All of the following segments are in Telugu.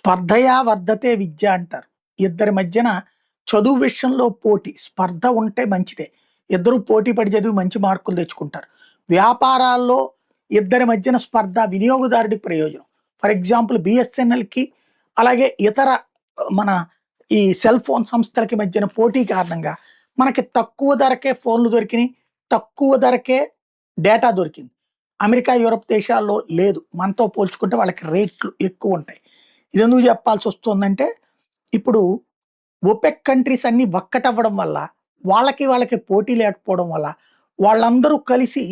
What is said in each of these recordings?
స్పర్ధయా వర్ధతే విద్య అంటారు. ఇద్దరి మధ్యన చదువు విషయంలో పోటీ, స్పర్ధ ఉంటే మంచిదే. ఇద్దరు పోటీ పడి చదివి మంచి మార్కులు తెచ్చుకుంటారు. వ్యాపారాల్లో ఇద్దరి మధ్యన స్పర్ధ వినియోగదారుడికి ప్రయోజనం. ఫర్ ఎగ్జాంపుల్ బిఎస్ఎన్ఎల్‌కి అలాగే ఇతర మన ఈ సెల్ ఫోన్ సంస్థలకి మధ్యన పోటీ కారణంగా మనకి తక్కువ ధరకే ఫోన్లు దొరికినాయి. తక్కువ ధరకే డేటా దొరికింది. అమెరికా, యూరప్ దేశాల్లో లేదు. మనతో పోల్చుకుంటే వాళ్ళకి రేట్లు ఎక్కువుంటాయి. ఇదెందుకు చెప్పాల్సొస్తుందంటే, ఇప్పుడు ఒపెక్ కంట్రీస్ అన్నీ ఒక్కటవ్వడం వల్ల, వాళ్ళకి పోటీ లేకపోవడం వల్ల, వాళ్ళందరూ కలిసి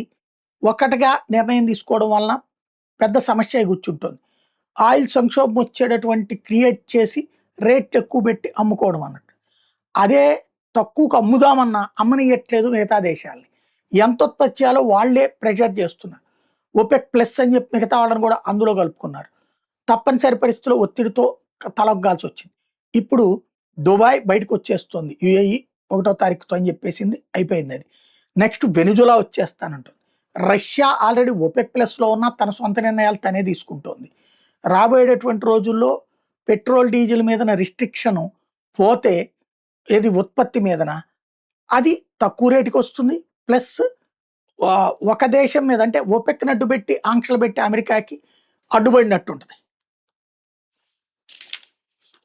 ఒకటిగా నిర్ణయం తీసుకోవడం వలన పెద్ద సమస్య అయి కూర్చుంటుంది. ఆయిల్ సంక్షోభం వచ్చేటటువంటి క్రియేట్ చేసి రేట్లు ఎక్కువ పెట్టి అమ్ముకోవడం అన్నట్టు. అదే తక్కువకు అమ్ముదామన్నా అమ్మనియట్లేదు మిగతా దేశాల్ని. ఎంత ఉత్పత్తి చేయాలో వాళ్ళే ప్రెషర్ చేస్తున్నారు. ఒపెక్ ప్లస్ అని చెప్పి మిగతా వాళ్ళని కూడా అందులో కలుపుకున్నారు. తప్పనిసరి పరిస్థితుల్లో ఒత్తిడితో తలొగ్గాల్సి వచ్చింది. ఇప్పుడు దుబాయ్ బయటకు వచ్చేస్తుంది. యుఏఈ 1వ తారీఖుతో అని చెప్పేసింది, అయిపోయింది అది. నెక్స్ట్ వెనిజులా వచ్చేస్తానంటుంది. రష్యా ఆల్రెడీ ఒపెక్ ప్లస్‌లో ఉన్న తన సొంత నిర్ణయాలు తనే తీసుకుంటోంది. రాబోయేటటువంటి రోజుల్లో పెట్రోల్, డీజిల్ మీదన రిస్ట్రిక్షను పోతే ఏది ఉత్పత్తి మీదన అది తక్కువ రేటుకి వస్తుంది. ప్లస్ ఒక దేశం మీద అంటే ఒపెక్‌ని అడ్డుపెట్టి ఆంక్షలు పెట్టి అమెరికాకి అడ్డుపడినట్టుంటది.